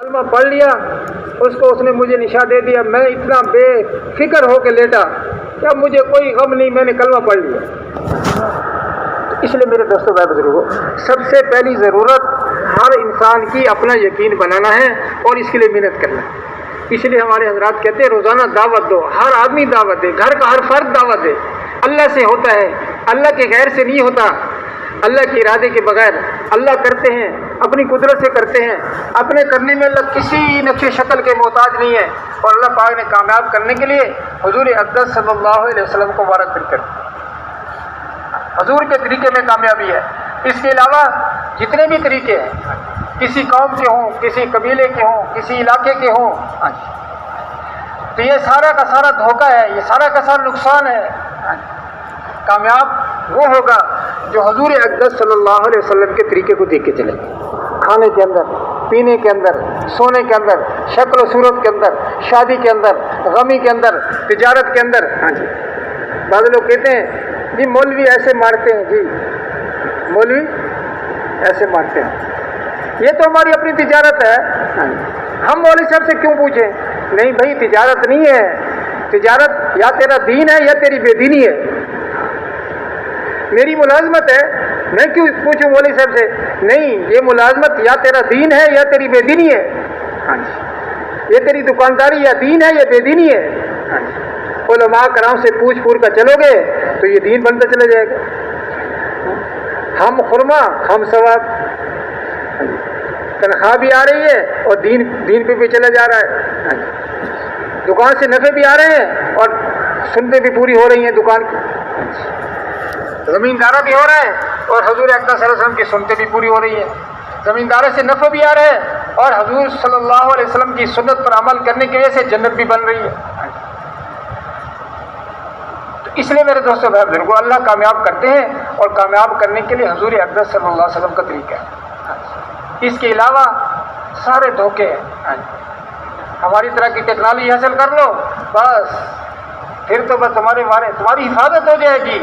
کلمہ پڑھ لیا، اس کو اس نے مجھے نشا دے دیا، میں اتنا بے فکر ہو کے لیٹا کہ اب مجھے کوئی غم نہیں، میں نے کلمہ پڑھ لیا۔ اس لیے میرے دوستوں بھائی بزرگوں، سب سے پہلی ضرورت ہر انسان کی اپنا یقین بنانا ہے اور اس کے لیے محنت کرنا ہے۔ اس لیے ہمارے حضرات کہتے ہیں روزانہ دعوت دو، ہر آدمی دعوت دے، گھر کا ہر فرد دعوت دے۔ اللہ سے ہوتا ہے، اللہ کے غیر سے نہیں ہوتا، اللہ کے ارادے کے بغیر اللہ کرتے ہیں، اپنی قدرت سے کرتے ہیں، اپنے کرنے میں اللہ کسی نقش شکل کے محتاج نہیں ہے۔ اور اللہ پاک نے کامیاب کرنے کے لیے حضور اقدس صلی اللہ علیہ وسلم کو مبارک کر حضور کے طریقے میں کامیابی ہے۔ اس کے علاوہ جتنے بھی طریقے ہیں، کسی قوم کے ہوں، کسی قبیلے کے ہوں، کسی علاقے کے ہوں، تو یہ سارا کا سارا دھوکہ ہے، یہ سارا کا سارا نقصان ہے۔ کامیاب وہ ہوگا جو حضور اقدس صلی اللہ علیہ وسلم کے طریقے کو دیکھ کے چلے، کھانے کے اندر، پینے کے اندر، سونے کے اندر، شکل و صورت کے اندر، شادی کے اندر، غمی کے اندر، تجارت کے اندر۔ بعض لوگ کہتے ہیں جی مولوی ایسے مارتے ہیں، جی مولوی ایسے مارتے ہیں، یہ تو ہماری اپنی تجارت ہے، ہم مولوی صاحب سے کیوں پوچھیں؟ نہیں بھائی، تجارت نہیں ہے، تجارت یا تیرا دین ہے یا تیری بے دینی ہے۔ میری ملازمت ہے، میں کیوں پوچھوں مولوی صاحب سے؟ نہیں، یہ ملازمت یا تیرا دین ہے یا تیری بے دینی ہے۔ یہ تیری دکانداری یا دین ہے یا بے دینی ہے۔ علماء کرام سے پوچھ کر چلو گے تو یہ دین بنتا چلا جائے گا۔ ہم خرما ہم ثواب، تنخواہ بھی آ رہی ہے اور دین پہ بھی چلا جا رہا ہے، دکان سے نفع بھی آ رہے ہیں اور سنتیں بھی پوری ہو رہی ہیں دکان کی، زمیندارہ بھی ہو رہا ہے اور حضور اقدس صلی اللہ علیہ وسلم کی سنتیں بھی پوری ہو رہی ہیں، زمیندارے سے نفع بھی آ رہا ہے اور حضور صلی اللہ علیہ وسلم کی سنت پر عمل کرنے کی وجہ سے جنت بھی بن رہی ہے۔ تو اس لیے میرے دوستوں بھائی بزرگوں، اللہ کامیاب کرتے ہیں اور کامیاب کرنے کے لیے حضور اقدس صلی اللہ علیہ وسلم کا طریقہ ہے۔ اس کے علاوہ سارے دھوکے ہیں، ہماری طرح کی ٹیکنالوجی حاصل کر لو بس، پھر تو بس تمہاری حفاظت ہو جائے گی۔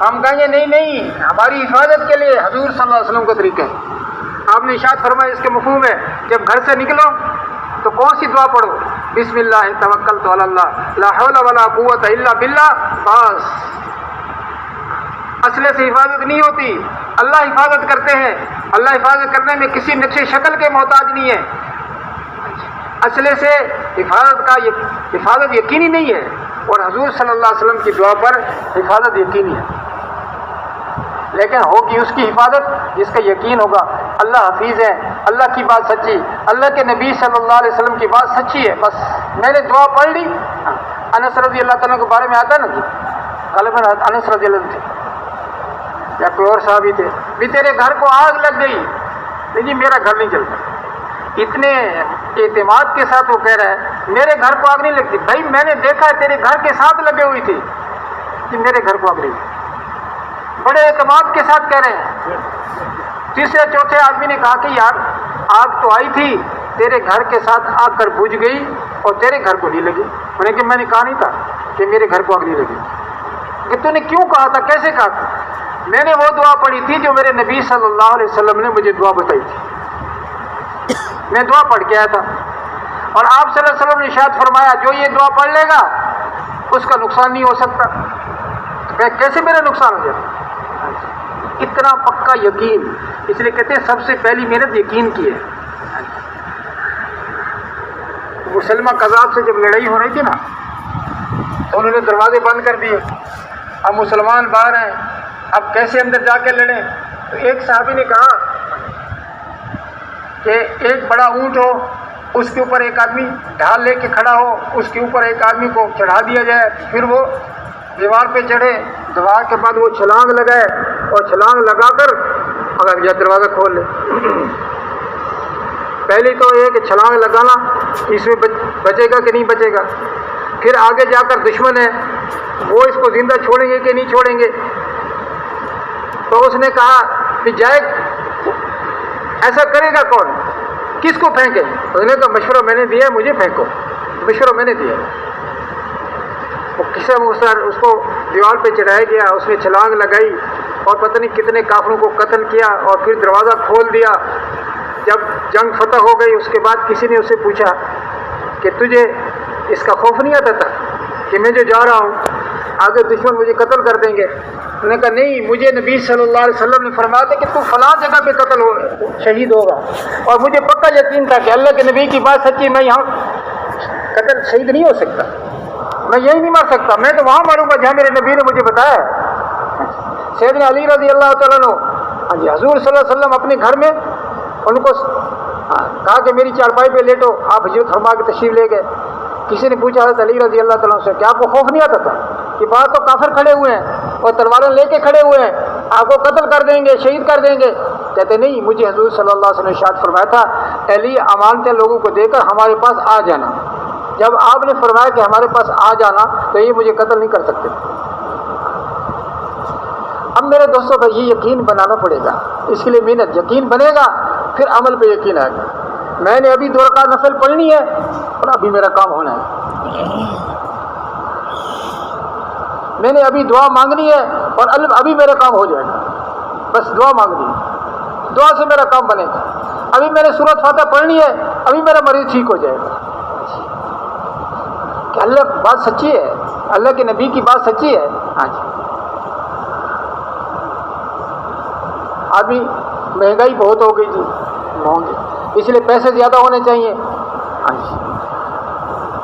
ہم کہیں گے نہیں، ہماری حفاظت کے لیے حضور صلی اللہ علیہ وسلم کا طریقہ ہے۔ آپ نے ارشاد فرمایا، اس کے مفہوم ہے جب گھر سے نکلو تو کون سی دعا پڑھو؟ بسم اللہ توکلت علی اللہ لا حول ولا قوت الا باللہ۔ بس، اسلحے سے حفاظت نہیں ہوتی، اللہ حفاظت کرتے ہیں۔ اللہ حفاظت کرنے میں کسی نقش شکل کے محتاج نہیں ہے۔ اسلحے سے حفاظت یقینی نہیں ہے اور حضور صلی اللہ علیہ وسلم کی دعا پر حفاظت یقینی ہے، لیکن ہوگی اس کی حفاظت جس کا یقین ہوگا اللہ حفیظ ہے، اللہ کی بات سچی، اللہ کے نبی صلی اللہ علیہ وسلم کی بات سچی ہے۔ بس میں نے دعا پڑھ لی۔ انس رضی اللہ تعالیٰ کے بارے میں آتا نا جی، غالباً انس رضی اللہ عنہ تھے یا کوئی اور صحابی تھے، بھی تیرے گھر کو آگ لگ گئی، لیکن میرا گھر نہیں جلتا۔ اتنے اعتماد کے ساتھ وہ کہہ رہا ہے میرے گھر کو آگ نہیں لگتی۔ بھائی میں نے دیکھا ہے تیرے گھر کے ساتھ لگے ہوئی تھی کہ میرے گھر کو آگ نہیں لگتی۔ بڑے اعتماد کے ساتھ کہہ رہے ہیں۔ تیسرے چوتھے آدمی نے کہا کہ یار آگ تو آئی تھی، تیرے گھر کے ساتھ آگ کر بجھ گئی اور تیرے گھر کو نہیں لگی۔ انہیں کہ میں نے کہا نہیں تھا کہ میرے گھر کو آگ نہیں لگی، کہ تو نے کیوں کہا تھا، کیسے کہا تھا؟ میں نے وہ دعا پڑھی تھی جو میرے نبی صلی اللہ علیہ وسلم نے مجھے دعا بتائی تھی، میں دعا پڑھ کے آیا تھا، اور آپ صلی اللہ علیہ وسلم نے ارشاد فرمایا جو یہ دعا پڑھ لے گا اس کا نقصان نہیں ہو سکتا۔ تو کیسے میرا نقصان ہو جائے؟ اتنا پکا یقین، اس لیے کہتے ہیں سب سے پہلی محنت یقین کی ہے۔ مسلمہ قذاب سے جب لڑائی ہو رہی تھی نا تو انہوں نے دروازے بند کر دیے، اب مسلمان باہر ہیں، اب کیسے اندر جا کے لڑیں؟ تو ایک صحابی نے کہا کہ ایک بڑا اونٹ ہو، اس کے اوپر ایک آدمی ڈھال لے کے کھڑا ہو، اس کے اوپر ایک آدمی کو چڑھا دیا جائے، پھر وہ دیوار پہ چڑھے، دیوار کے بعد وہ چھلانگ لگائے اور چھلانگ لگا کر اگر یہ دروازہ کھول لے۔ پہلی تو یہ کہ چھلانگ لگانا اس میں بچے گا کہ نہیں بچے گا، پھر آگے جا کر دشمن ہے وہ اس کو زندہ چھوڑیں گے کہ نہیں چھوڑیں گے۔ تو اس نے کہا کہ جائے ایسا کرے گا کون، کس کو پھینکے؟ اس نے کہا مشورہ میں نے دیا ہے، مجھے پھینکو، مشورہ میں نے دیا۔ وہ کسے اس کو دیوار پہ چڑھایا گیا، اس نے چھلانگ لگائی اور پتہ نہیں کتنے کافروں کو قتل کیا اور پھر دروازہ کھول دیا۔ جب جنگ فتح ہو گئی، اس کے بعد کسی نے اسے پوچھا کہ تجھے اس کا خوف نہیں آتا تھا کہ میں جو جا رہا ہوں آگے دشمن مجھے قتل کر دیں گے؟ انہوں نے کہا نہیں، مجھے نبی صلی اللہ علیہ وسلم نے فرمایا تھا کہ تو فلاں جگہ پہ قتل ہو شہید ہوگا، اور مجھے پکا یقین تھا کہ اللہ کے نبی کی بات سچی، میں یہاں قتل شہید نہیں ہو سکتا، میں یہی نہیں مار سکتا، میں تو وہاں ماروں گا جہاں میرے نبی نے مجھے بتایا ہے۔ سیدنا علی رضی اللہ تعالیٰ عنہ حضور صلی اللہ علیہ وسلم اپنے گھر میں ان کو کہا کہ میری چارپائی پہ لیٹو، آپ ہجرت فرما کے تشریف لے گئے۔ کسی نے پوچھا حضرت علی رضی اللہ تعالیٰ عنہ سے کہ آپ کو خوف نہیں آتا تھا کہ باہر تو کافر کھڑے ہوئے ہیں اور تلواریں لے کے کھڑے ہوئے ہیں، آپ کو قتل کر دیں گے، شہید کر دیں گے؟ کہتے نہیں، مجھے حضور صلی اللہ علیہ وسلم نے ارشاد فرمایا تھا علی امانتیں لوگوں کو دے کر ہمارے پاس آ جانا، جب آپ نے فرمایا کہ ہمارے پاس آ جانا تو یہ مجھے قتل نہیں کر سکتے۔ اب میرے دوستوں کا یہ یقین بنانا پڑے گا، اس کے لیے محنت، یقین بنے گا پھر عمل پہ یقین آئے گا۔ میں نے ابھی 2 رکعت نفل پڑھنی ہے اور ابھی میرا کام ہونا ہے، میں نے ابھی دعا مانگنی ہے اور ابھی میرا کام ہو جائے گا، بس دعا مانگنی ہے، دعا سے میرا کام بنے گا۔ ابھی میں نے سورۃ فاتحہ پڑھنی ہے، ابھی میرا مریض ٹھیک ہو جائے گا۔ کہ اللہ کی بات سچی ہے، اللہ کے نبی کی بات سچی ہے۔ ہاں جی، ابھی مہنگائی بہت ہو گئی جی، اس لیے پیسے زیادہ ہونے چاہیے۔ ہاں جی،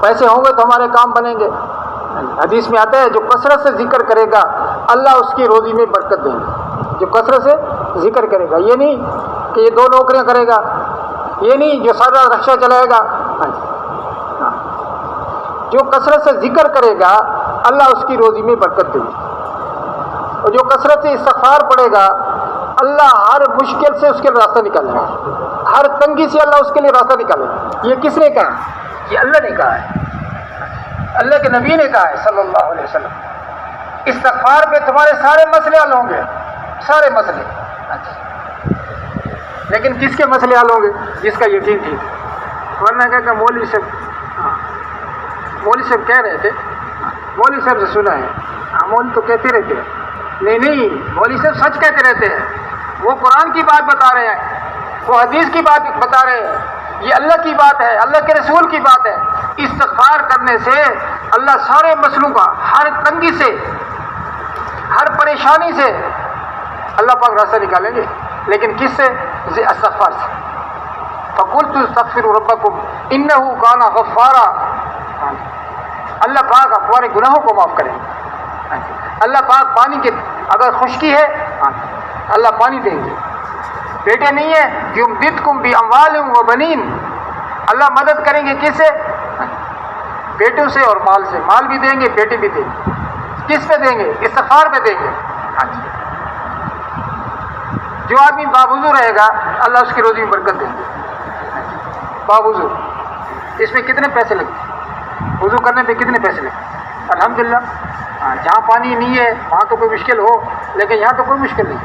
پیسے ہوں گے تو ہمارے کام بنیں گے۔ حدیث میں آتا ہے جو کثرت سے ذکر کرے گا اللہ اس کی روزی میں برکت دیں گے، جو کثرت سے ذکر کرے گا، یہ نہیں کہ یہ 2 نوکریاں کرے گا، یہ نہیں جو سارا رکشہ چلائے گا۔ ہاں جی، جو کثرت سے ذکر کرے گا اللہ اس کی روزی میں برکت دے گا، اور جو کثرت سے استغفار پڑھے گا اللہ ہر مشکل سے اس کے راستہ نکالے گا، ہر تنگی سے اللہ اس کے لیے راستہ نکالے گا۔ یہ کس نے کہا؟ یہ اللہ نے کہا ہے، اللہ کے نبی نے کہا ہے صلی اللہ علیہ وسلم۔ استغفار پہ تمہارے سارے مسئلے حل ہوں گے، سارے مسئلے۔ لیکن کس کے مسئلے حل ہوں گے؟ جس کا یقین ٹھیک۔ ورنہ کہا کہ مولوی صاحب کہہ رہے تھے، مولوی صاحب سے سنا ہے، مولوی تو کہتے رہتے ہیں، نہیں، مولوی صاحب سچ کہتے رہتے ہیں، وہ قرآن کی بات بتا رہے ہیں، وہ حدیث کی بات بتا رہے ہیں، یہ اللہ کی بات ہے، اللہ کے رسول کی بات ہے۔ استغفار کرنے سے اللہ سارے مسئلوں کا، ہر تنگی سے، ہر پریشانی سے اللہ پاک راستہ نکالیں گے۔ لیکن کس سے؟ استغفار سے۔ فَقُلْتُ اسْتَغْفِرُوا رَبَّكُمْ إِنَّهُ كَانَ غَفَّارًا۔ اللہ پاک ہمارے گناہوں کو معاف کریں گے۔ اللہ پاک پانی کے، اگر خشکی ہے اللہ پانی دیں گے، بیٹے نہیں ہے يُمْدِدْكُمْ بِأَمْوَالٍ وَبَنِينَ، اللہ مدد کریں گے کس سے؟ بیٹوں سے اور مال سے، مال بھی دیں گے، بیٹے بھی دیں گے۔ کس پہ دیں گے؟ استغفار پہ دیں گے۔ ہاں جی، جو آدمی باوضو رہے گا اللہ اس کی روزی میں برکت دیں گے۔ باوضو، اس میں کتنے پیسے لگتے؟ وضو کرنے پہ کتنے پیسے لگتے؟ الحمدللہ، جہاں پانی نہیں ہے وہاں تو کوئی مشکل ہو، لیکن یہاں تو کوئی مشکل نہیں۔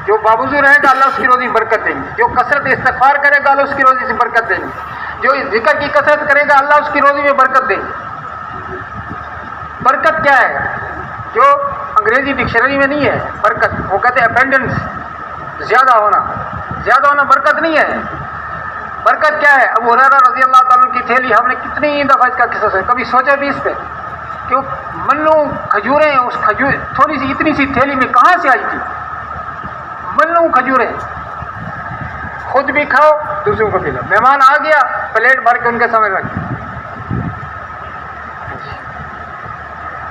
جو باوضو رہے گا اللہ اس کی روزی میں برکت دیں گے، جو کثرت استغفار کرے گا اللہ اس کی روزی سے برکت دیں گے، جو ذکر کی کثرت کرے گا اللہ اس کی روزی میں برکت دیں گے۔ برکت کیا ہے؟ جو انگریزی ڈکشنری میں نہیں ہے برکت، وہ کہتے ہیں ابنڈنس، زیادہ ہونا برکت نہیں ہے۔ برکت کیا ہے؟ ابو ہریرہ رضی اللہ تعالیٰ کی تھیلی، ہم نے کتنی دفعہ اس کا قصہ سنا، کبھی سوچا بھی اس پہ کہ وہ منو کھجوریں، اس کھجور تھوڑی سی اتنی سی تھیلی میں کہاں سے آئی تھی؟ منو کھجوریں، خود بھی کھاؤ دوسروں کو پلاؤ، مہمان آ گیا پلیٹ بھر کے ان کے سامنے رکھ،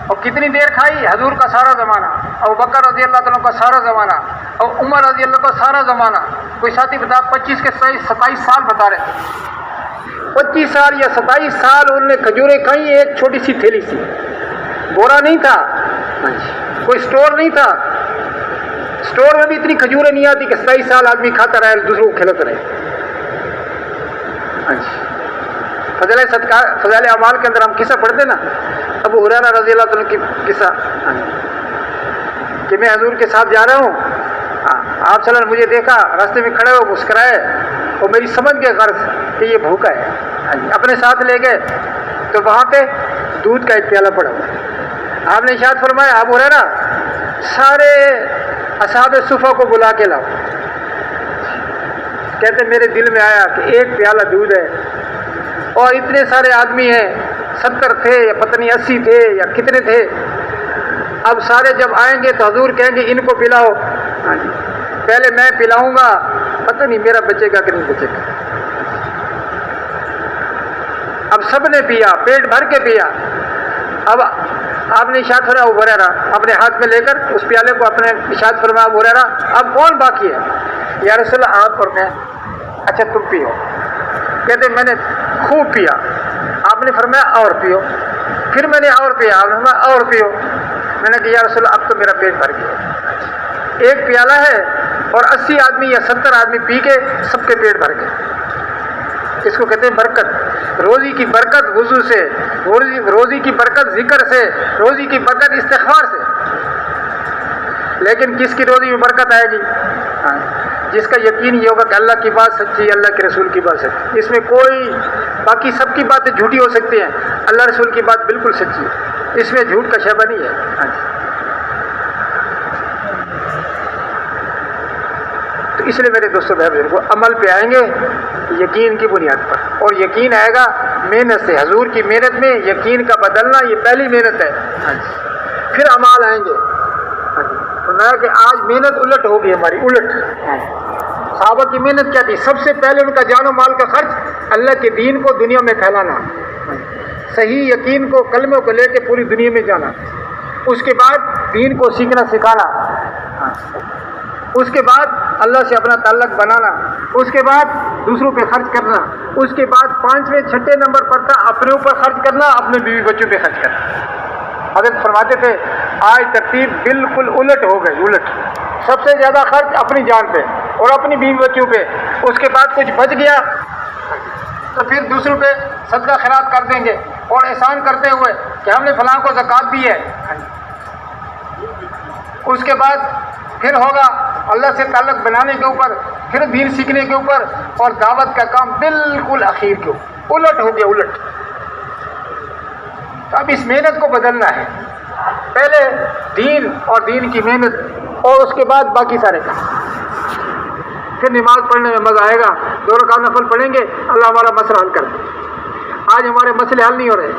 اور کتنی دیر کھائی؟ حضور کا سارا زمانہ، ابو بکر رضی اللہ تعالیٰ کا سارا زمانہ، اور عمر رضی اللہ کا سارا زمانہ۔ کوئی ساتھی بتا 25 کے 27 سال بتا رہے تھے، 25 سال یا 27 سال انہوں نے کھجوریں کھائی، ایک چھوٹی سی تھیلی سی، بورا نہیں تھا، کوئی سٹور نہیں تھا، سٹور میں بھی اتنی کھجوریں نہیں آتی کہ 27 سال آدمی کھاتا رہے دوسروں کو کھلاتا رہے۔ فضائل اعمال کے اندر ہم قصہ پڑھتے نا، ابو ہریرہ رضی اللہ عنہ کی قصہ کہ میں حضور کے ساتھ جا رہا ہوں، آپ صلی اللہ علیہ وسلم مجھے دیکھا راستے میں کھڑے ہو، مسکرائے اور میری سمجھ گئے غرض کہ یہ بھوکا ہے، اپنے ساتھ لے گئے تو وہاں پہ دودھ کا ایک پیالہ پڑا ہوا، آپ نے ارشاد فرمایا ابو ہریرہ سارے اصحاب صفہ کو بلا کے لاؤ، کہتے میرے دل میں آیا کہ ایک پیالہ دودھ ہے اور اتنے سارے آدمی ہیں، 70 تھے یا پتہ نہیں 80 تھے یا کتنے تھے، اب سارے جب آئیں گے تو حضور کہیں گے ان کو پلاؤ، پہلے میں پلاؤں گا، پتہ نہیں میرا بچے گا کہ نہیں بچے گا۔ اب سب نے پیا، پیٹ بھر کے پیا۔ اب آپ نے ارشاد فرمایا ابو ہریرہ اپنے ہاتھ میں لے کر اس پیالے کو اپنے ارشاد فرمایا ابو ہریرہ اب کون باقی ہے؟ یا رسول اللہ آپ اور میں۔ اچھا تم پیو۔ کہتے میں نے خوب پیا۔ آپ نے فرمایا اور پیو۔ پھر میں نے اور پیا۔ آپ نے فرمایا اور پیو۔ میں نے کہا یا رسول اللہ اب تو میرا پیٹ بھر گیا۔ ایک پیالہ ہے اور 80 آدمی یا 70 آدمی پی کے سب کے پیٹ بھر گئے۔ اس کو کہتے ہیں برکت، روزی کی برکت وضو سے، روزی کی برکت ذکر سے، روزی کی برکت استغفار سے۔ لیکن کس کی روزی میں برکت آئے گی؟ جس کا یقین یہ ہوگا کہ اللہ کی بات سچی ہے، اللہ کے رسول کی بات سچی، اس میں کوئی باقی سب کی باتیں جھوٹی ہو سکتی ہیں، اللہ رسول کی بات بالکل سچی ہے، اس میں جھوٹ کا شعبہ نہیں ہے۔ تو اس لیے میرے دوستوں بھائی بزرگوں عمل پہ آئیں گے یقین کی بنیاد پر، اور یقین آئے گا محنت سے۔ حضور کی محنت میں یقین کا بدلنا یہ پہلی محنت ہے، پھر اعمال آئیں گے۔ فرمایا کہ آج محنت الٹ ہوگی ہماری، الٹ۔ صحابہ کی محنت کیا تھی؟ سب سے پہلے ان کا جان و مال کا خرچ اللہ کے دین کو دنیا میں پھیلانا، صحیح یقین کو کلموں کو لے کے پوری دنیا میں جانا، اس کے بعد دین کو سیکھنا سکھانا، اس کے بعد اللہ سے اپنا تعلق بنانا، اس کے بعد دوسروں پہ خرچ کرنا، اس کے بعد 5ویں 6 نمبر پر تھا اپنے اوپر خرچ کرنا، اپنے بیوی بچوں پہ خرچ کرنا۔ حضرت فرماتے تھے آج ترتیب بالکل الٹ ہو گئی، الٹ۔ سب سے زیادہ خرچ اپنی جان پہ اور اپنی بیوی بچوں پہ، اس کے بعد کچھ بچ گیا تو پھر دوسروں پہ صدقہ خیرات کر دیں گے، اور احسان کرتے ہوئے کہ ہم نے فلاں کو زکوٰۃ دی ہے۔ اس کے بعد پھر ہوگا اللہ سے تعلق بنانے کے اوپر، پھر دین سیکھنے کے اوپر، اور دعوت کا کام بالکل اخیر کے اوپر، الٹ ہو گیا، الٹ۔ تو اب اس محنت کو بدلنا ہے، پہلے دین اور دین کی محنت، اور اس کے بعد باقی سارے کام۔ پھر نماز پڑھنے میں مزہ آئے گا، 2 رکعت نفل پڑھیں گے، اللہ ہمارا مسئلہ حل کر دے۔ آج ہمارے مسئلے حل نہیں ہو رہے،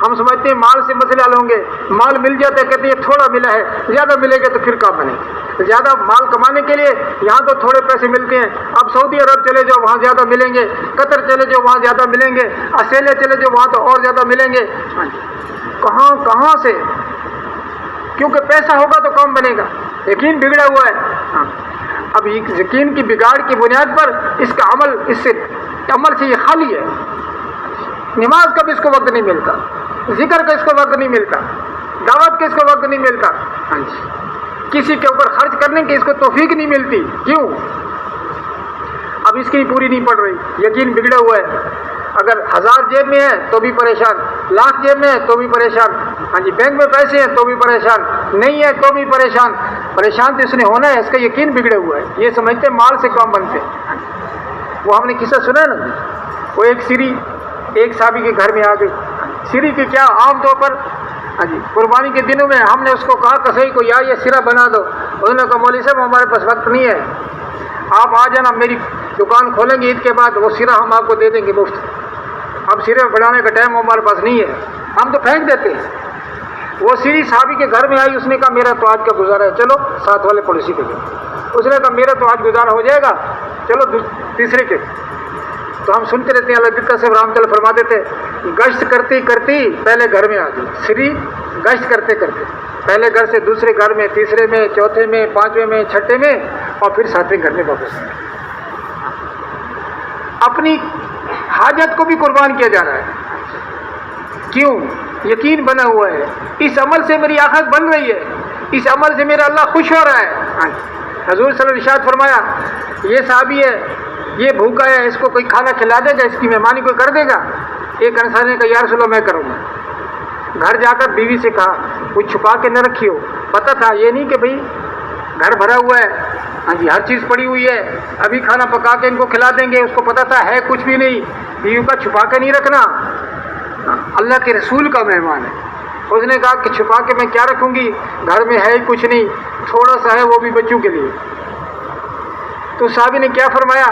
ہم سمجھتے ہیں مال سے مسئلے حل ہوں گے، مال مل جاتا ہے کہتے ہیں تھوڑا ملا ہے، زیادہ ملے گا تو پھر کام بنے۔ زیادہ مال کمانے کے لیے یہاں تو تھوڑے پیسے ملتے ہیں، اب سعودی عرب چلے جاؤ وہاں زیادہ ملیں گے، قطر چلے جاؤ وہاں زیادہ ملیں گے، آسٹریلیا چلے جاؤ وہاں تو اور زیادہ ملیں گے۔ کہاں کہاں سے؟ کیونکہ پیسہ ہوگا تو کام بنے گا، یقین بگڑا ہوا ہے۔ اب یقین کی بگاڑ کی بنیاد پر اس کا عمل، اس سے عمل سے یہ خالی ہے۔ نماز کا بھی اس کو وقت نہیں ملتا، ذکر کا اس کو وقت نہیں ملتا، دعوت کا اس کو وقت نہیں ملتا، کسی کے اوپر خرچ کرنے کی اس کو توفیق نہیں ملتی۔ کیوں؟ اب اس کی پوری نہیں پڑ رہی، یقین بگڑا ہوا ہے۔ اگر 1000 جیب میں ہے تو بھی پریشان، 1,00,000 جیب میں ہے تو بھی پریشان، بینک میں پیسے ہیں تو بھی پریشان، نہیں ہے تو بھی پریشان۔ پریشان تو اس نے ہونا ہے، اس کا یقین بگڑا ہوا ہے، یہ سمجھتے مال سے کام بنتے۔ وہ ہم نے قصہ سنا ہے نا، وہ ایک سری ایک صحابی کے گھر میں آ گئی۔ سری کی کیا عام طور پر قربانی کے دنوں میں ہم نے اس کو کہا کسائی کو یا یہ سرا بنا دو، انہوں نے کہا مولوی صاحب ہمارے پاس وقت نہیں ہے، آپ آ جانا، میری دکان کھولیں گے عید کے بعد، وہ سرا ہم آپ کو دے دیں گے مفت۔ اب سرے بڑھانے کا ٹائم ہمارے پاس نہیں ہے، ہم تو پھینک دیتے ہیں۔ وہ سری صحابی کے گھر میں آئی، اس نے کہا میرا تو آج کا گزارا ہے، چلو ساتھ والے پڑوسی کے گھر۔ اس نے کہا میرا تو آج گزارا ہو جائے گا، چلو تیسرے کے۔ تو ہم سنتے رہتے ہیں، اللہ دکھا سے رحمۃ اللہ فرماتے تھے گشت کرتی کرتی پہلے گھر میں آ گئی سری، گشت کرتے کرتے پہلے گھر سے دوسرے گھر میں، تیسرے میں، چوتھے میں، 5ویں میں، 6ٹھے میں، اور پھر 7ویں گھر میں واپس۔ اپنی حاجت کو بھی قربان کیا جا رہا ہے۔ کیوں؟ یقین بنا ہوا ہے، اس عمل سے میری آخرت بن رہی ہے، اس عمل سے میرا اللہ خوش ہو رہا ہے۔ حضور صلی اللہ علیہ وسلم ارشاد فرمایا یہ صحابی ہے، یہ بھوکا ہے، اس کو کوئی کھانا کھلا دے گا، اس کی مہمانی کوئی کر دے گا؟ ایک انصاری نے کہا یا رسول اللہ میں کروں گا۔ گھر جا کر بیوی سے کہا کوئی چھپا کے نہ رکھی ہو، پتہ تھا یہ نہیں کہ بھئی گھر بھرا ہوا ہے، ہر چیز پڑی ہوئی ہے، ابھی کھانا پکا کے ان کو کھلا دیں گے، اس کو پتہ تھا ہے کچھ بھی نہیں، بیوی کا چھپا کے نہیں رکھنا، اللہ کے رسول کا مہمان ہے۔ اس نے کہا کہ چھپا کے میں کیا رکھوں گی، گھر میں ہے ہی کچھ نہیں، تھوڑا سا ہے وہ بھی بچوں کے لیے۔ تو صحابی نے کیا فرمایا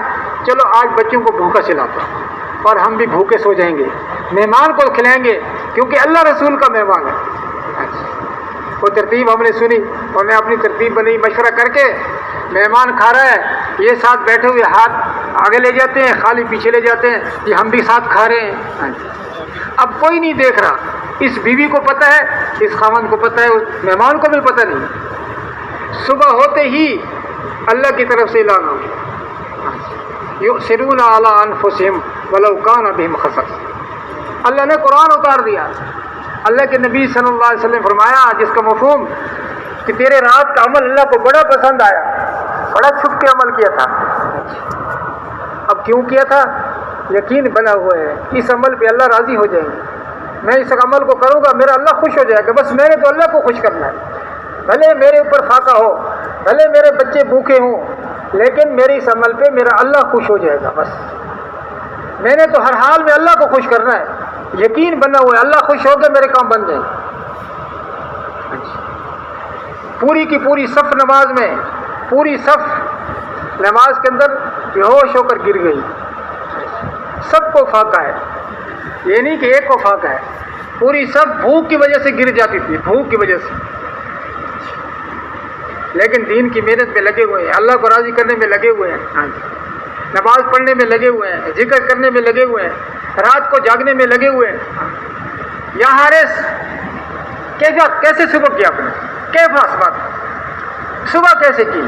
چلو آج بچوں کو بھوکا چلاتا ہوں اور ہم بھی بھوکے سو جائیں گے، مہمان کو کھلائیں گے کیونکہ اللہ رسول کا مہمان ہے۔ وہ ترتیب ہم نے سنی اور میں اپنی ترتیب بنی، مشورہ کر کے مہمان کھا رہا ہے، یہ ساتھ بیٹھے ہوئے ہاتھ آگے لے جاتے ہیں، خالی پیچھے لے جاتے ہیں، یہ ہم بھی ساتھ کھا رہے ہیں۔ اب کوئی نہیں دیکھ رہا، اس بیوی کو پتہ ہے، اس خاوند کو پتہ ہے، اس مہمان کو بھی پتہ نہیں۔ صبح ہوتے ہی اللہ کی طرف سے اعلان ہو گیا، یؤثرون علی انفسہم ولو کان بہم خصاصۃ۔ اللہ نے قرآن اتار دیا، اللہ کے نبی صلی اللہ علیہ وسلم فرمایا جس کا مفہوم کہ تیرے رات کا عمل اللہ کو بڑا پسند آیا، بڑا چھپ کے عمل کیا تھا۔ اب کیوں کیا تھا؟ یقین بنا ہوا ہے اس عمل پہ اللہ راضی ہو جائیں گے، میں اس عمل کو کروں گا میرا اللہ خوش ہو جائے گا، بس میں نے تو اللہ کو خوش کرنا ہے، بھلے میرے اوپر فاقہ ہو، بھلے میرے بچے بھوکے ہوں، لیکن میرے اس عمل پہ میرا اللہ خوش ہو جائے گا، بس میں نے تو ہر حال میں اللہ کو خوش کرنا ہے، یقین بنا ہوا ہے اللہ خوش ہو کے میرے کام بن جائیں گے۔ پوری کی پوری صف نماز میں، پوری صف نماز کے اندر بے ہوش ہو کر گر گئی، سب کو فاقہ ہے، یہ نہیں کہ ایک کو فاقہ ہے، پوری صف بھوک کی وجہ سے گر جاتی تھی، بھوک کی وجہ سے، لیکن دین کی محنت میں لگے ہوئے ہیں، اللہ کو راضی کرنے میں لگے ہوئے ہیں، نماز پڑھنے میں لگے ہوئے ہیں، ذکر کرنے میں لگے ہوئے ہیں، رات کو جاگنے میں لگے ہوئے ہیں۔ یا حارث کیسے صبح کیا آپ نے؟ کیف بات صبح کیسے کی؟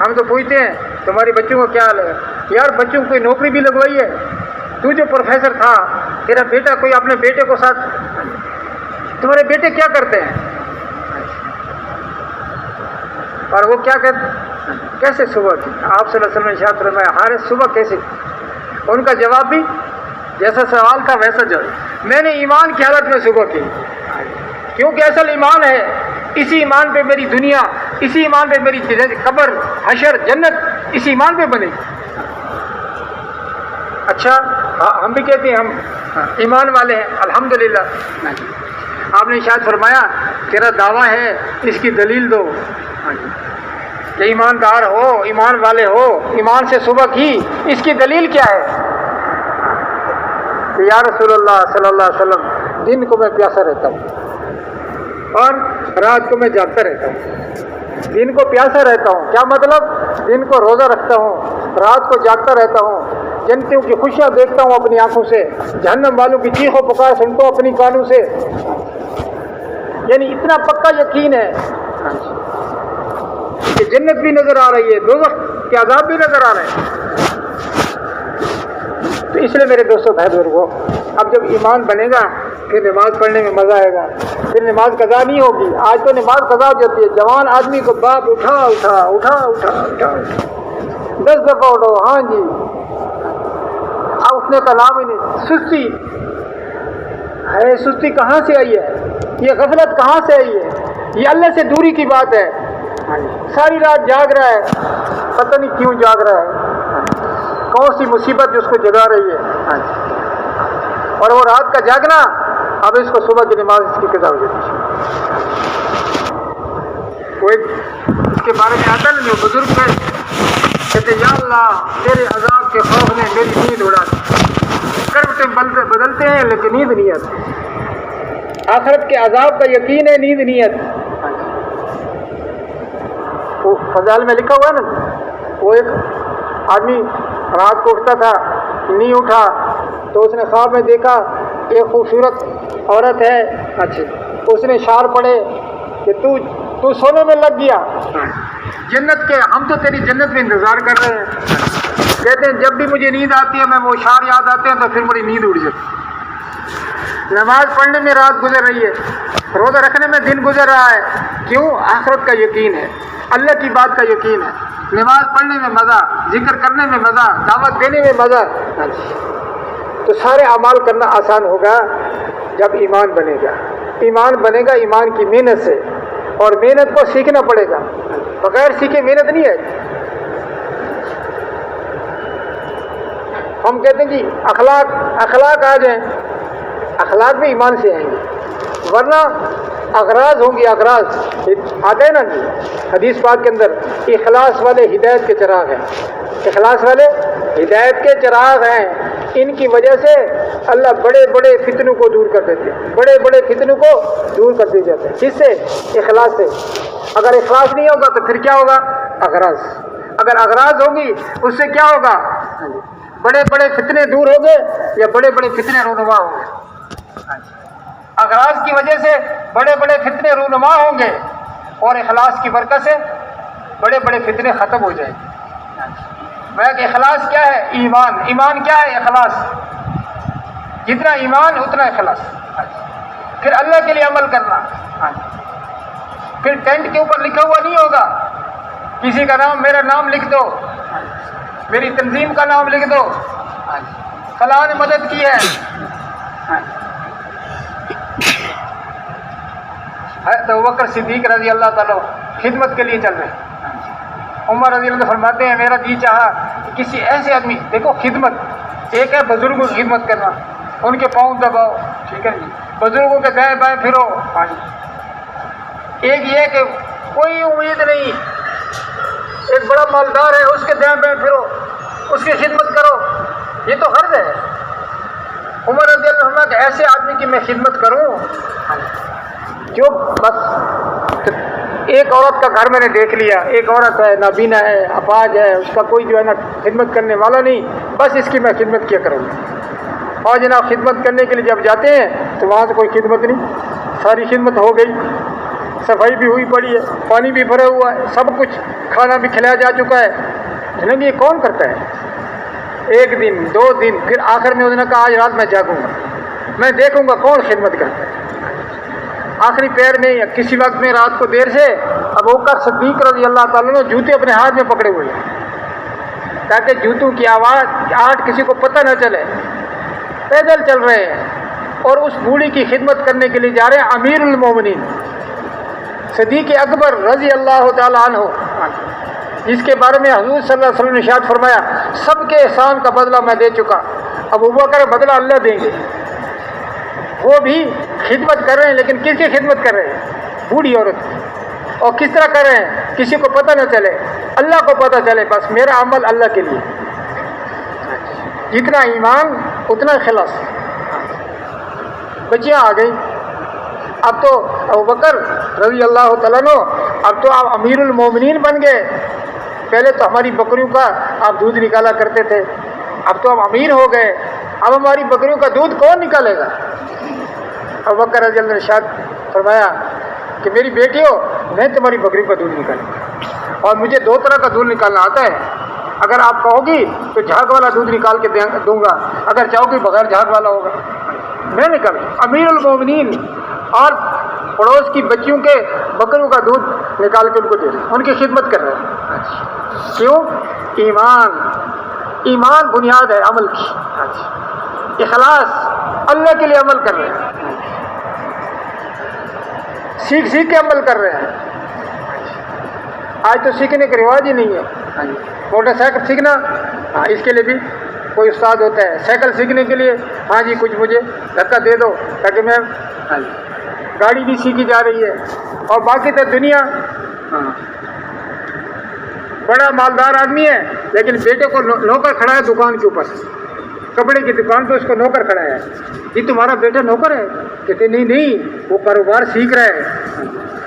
ہم تو پوچھتے ہیں تمہارے بچوں کا کیا حال ہے؟ یار بچوں کو کوئی نوکری بھی لگوائی ہے؟ تو جو پروفیسر تھا، تیرا بیٹا کوئی اپنے بیٹے کو ساتھ، تمہارے بیٹے کیا کرتے ہیں؟ اور وہ کیا کہتے کیسے صبح کی؟ آپ صلی اللہ علیہ وسلم نے ارشاد فرمایا حارث صبح کیسے کی؟ ان کا جواب بھی جیسا سوال تھا ویسا جواب، میں نے ایمان کی حالت میں صبح کی، کیونکہ اصل ایمان ہے، اسی ایمان پہ میری دنیا، اسی ایمان پہ میری قبر، حشر، جنت اسی ایمان پہ بنے گی۔ اچھا ہم بھی کہتے ہیں ہم ایمان والے ہیں الحمدللہ، آپ نے شاید فرمایا تیرا دعویٰ ہے اس کی دلیل دو، کہ ایماندار ہو، ایمان والے ہو، ایمان سے صبح کی، اس کی دلیل کیا ہے؟ کہ یا رسول اللہ صلی اللہ علیہ وسلم دن کو میں پیاسا رہتا ہوں اور رات کو میں جاگتا رہتا ہوں، دن کو پیاسا رہتا ہوں، کیا مطلب؟ دن کو روزہ رکھتا ہوں، رات کو جاگتا رہتا ہوں، جنتوں کی خوشیاں دیکھتا ہوں اپنی آنکھوں سے، جہنم والوں کی چیخ و پکار سنتا ہوں اپنی کانوں سے، یعنی اتنا پکا یقین ہے کہ جنت بھی نظر آ رہی ہے، دوزخ کے عذاب بھی نظر آ رہے ہیں۔ تو اس لیے میرے دوستوں بھائی بزرگوں، اب جب ایمان بنے گا پھر نماز پڑھنے میں مزہ آئے گا، پھر نماز قضا نہیں ہوگی۔ آج تو نماز قضا ہو جاتی ہے، جوان آدمی کو باپ اٹھا اٹھا اٹھا اٹھا اٹھا 10 دفعہ اٹھو، ہاں جی، اب اٹھنے کا نام ہی نہیں، سستی ہے۔ سستی کہاں سے آئی ہے؟ یہ غفلت کہاں سے آئی ہے؟ یہ اللہ سے دوری کی بات ہے۔ ساری رات جاگ رہا ہے، پتہ نہیں کیوں جاگ رہا ہے، کون سی مصیبت جو اس کو جگا رہی ہے، اور وہ رات کا جاگنا اب اس کو صبح کی نماز اس کی قضا ہو جاتی ہے۔ وہ اس کے بارے میں آتا نا جو بزرگ ہے، کہتے یا اللہ تیرے عذاب کے خوف نے میری نیند اڑا دی، کروٹیں بدلتے ہیں لیکن نیند نہیں آتی، آخرت کے عذاب کا یقین ہے، نیند نہیں آتی۔ وہ فضائل میں لکھا ہوا ہے نا، وہ ایک آدمی رات کو اٹھتا تھا، نہیں اٹھا تو اس نے خواب میں دیکھا ایک خوبصورت عورت ہے، اچھا اس نے اشعار پڑھے کہ تو سونے میں لگ گیا، جنت کے ہم تو تیری جنت میں انتظار کر رہے ہیں۔ کہتے ہیں جب بھی مجھے نیند آتی ہے میں وہ اشعار یاد آتے ہیں تو پھر میری نیند اڑ جاتی۔ نماز پڑھنے میں رات گزر رہی ہے، روزہ رکھنے میں دن گزر رہا ہے، کیوں؟ آخرت کا یقین ہے، اللہ کی بات کا یقین ہے، نماز پڑھنے میں مزہ، ذکر کرنے میں مزہ، دعوت دینے میں مزہ، تو سارے اعمال کرنا آسان ہوگا جب ایمان بنے گا۔ ایمان بنے گا ایمان کی محنت سے، اور محنت کو سیکھنا پڑے گا، بغیر سیکھے محنت نہیں ہے۔ ہم کہتے ہیں جی اخلاق آ جائیں، اخلاق بھی ایمان سے آئیں گے، ورنہ اغراض ہوں گی، اغراض آتے ہیں نا جی حدیث پاک کے اندر، اخلاص والے ہدایت کے چراغ ہیں، اخلاص والے ہدایت کے چراغ ہیں، ان کی وجہ سے اللہ بڑے بڑے فتنوں کو دور کر دیتے ہیں، بڑے بڑے فتنوں کو دور کر دیے جاتے ہیں، کس سے؟ اخلاص سے۔ اگر اخلاص نہیں ہوگا تو پھر کیا ہوگا؟ اغراض۔ اگر اغراض ہوں گی اس سے کیا ہوگا؟ بڑے بڑے فتنے دور ہوں گے یا بڑے بڑے فتنے رونما ہوں گے؟ اغراض کی وجہ سے بڑے بڑے فتنے رونما ہوں گے اور اخلاص کی برکت سے بڑے بڑے فتنے ختم ہو جائیں گے۔ میں کہ اخلاص کیا ہے؟ ایمان۔ ایمان کیا ہے؟ اخلاص۔ جتنا ایمان اتنا اخلاص۔ پھر اللہ کے لیے عمل کرنا۔ پھر ٹینٹ کے اوپر لکھا ہوا نہیں ہوگا کسی کا نام، میرا نام لکھ دو، میری تنظیم کا نام لکھ دو، فلاں نے مدد کی ہے۔ حضرت ابوبکر صدیق رضی اللہ تعالیٰ خدمت کے لیے چل رہے ہیں۔ عمر رضی اللہ فرماتے ہیں میرا جی چاہا کہ کسی ایسے آدمی، دیکھو خدمت ایک ہے بزرگوں کی خدمت کرنا، ان کے پاؤں دباؤ، ٹھیک ہے جی، بزرگوں کے دائیں بائیں پھرو، ہاں جی۔ ایک یہ کہ کوئی امید نہیں، ایک بڑا مالدار ہے اس کے دائیں بائیں پھرو، اس کی خدمت کرو، یہ تو فرض ہے۔ عمر رضی اللہ عنہ کہ ایسے آدمی کی میں خدمت کروں جو بس ایک عورت کا گھر میں نے دیکھ لیا، ایک عورت ہے، نابینا ہے، اپاہج ہے، اس کا کوئی جو ہے نا خدمت کرنے والا نہیں، بس اس کی میں خدمت کیا کروں گا۔ اور جناب خدمت کرنے کے لیے جب جاتے ہیں تو وہاں سے کوئی خدمت نہیں، ساری خدمت ہو گئی، صفائی بھی ہوئی پڑی ہے، پانی بھی بھرا ہوا ہے، سب کچھ کھانا بھی کھلایا جا چکا ہے، جناب یہ کون کرتا ہے؟ ایک دن، دو دن، پھر آخر میں انہوں نے کہا آج رات میں جاگوں گا، میں دیکھوں گا کون خدمت کرتا ہے۔ آخری پیر میں یا کسی وقت میں رات کو دیر سے ابوبکر صدیق رضی اللہ تعالیٰ نے جوتے اپنے ہاتھ میں پکڑے ہوئے ہیں تاکہ جوتوں کی آواز آہٹ کسی کو پتہ نہ چلے، پیدل چل رہے ہیں اور اس بوڑھی کی خدمت کرنے کے لیے جا رہے ہیں امیر المومنین صدیق اکبر رضی اللہ تعالیٰ عنہ، جس کے بارے میں حضور صلی اللہ علیہ وسلم نے ارشاد فرمایا سب کے احسان کا بدلہ میں دے چکا، ابوبکر بدلہ اللہ دیں گے۔ وہ بھی خدمت کر رہے ہیں، لیکن کس کی خدمت کر رہے ہیں؟ بوڑھی عورت کی۔ اور کس طرح کر رہے ہیں؟ کسی کو پتہ نہ چلے، اللہ کو پتہ چلے، بس میرا عمل اللہ کے لیے۔ جتنا ایمان اتنا اخلاص۔ بچیاں آ گئیں، اب تو ابوبکر رضی اللہ تعالیٰ عنہ اب تو آپ امیر المومنین بن گئے۔ پہلے تو ہماری بکریوں کا آپ دودھ نکالا کرتے تھے، اب تو آپ امیر ہو گئے، اب ہماری بکریوں کا دودھ کون نکالے گا؟ ابوبکر رضی اللہ عنہ نے ارشاد فرمایا کہ میری بیٹیوں میں تمہاری بکری کا دودھ نکالوں، اور مجھے دو طرح کا دودھ نکالنا آتا ہے، اگر آپ کہو گی تو جھاگ والا دودھ نکال کے دوں گا، اگر چاہو گی بغیر جھاگ والا ہوگا، میں نکالوں۔ امیر المومنین اور پڑوس کی بچیوں کے بکریوں کا دودھ نکال کے ان کو دے رہے ہیں، ان کی خدمت کر رہے ہیں۔ کیوں؟ ایمان۔ ایمان بنیاد ہے عمل کی، اخلاص، اللہ کے لیے عمل کر رہے ہیں، سیکھ سیکھ کے عمل کر رہے ہیں۔ آج تو سیکھنے کا رواج ہی نہیں ہے۔ موٹر سائیکل سیکھنا، اس کے لیے بھی کوئی استاد ہوتا ہے، سائیکل سیکھنے کے لیے ہاں جی کچھ مجھے دھکا دے دو تاکہ میں، گاڑی بھی سیکھی جا رہی ہے۔ اور باقی تو دنیا، بڑا مالدار آدمی ہے لیکن بیٹے کو نوکر کھڑا ہے دکان کے اوپر، کپڑے کی دکان پہ اس کو نوکر کھڑا ہے، جی تمہارا بیٹا نوکر ہے؟ کہتے نہیں نہیں، وہ کاروبار سیکھ رہا ہے،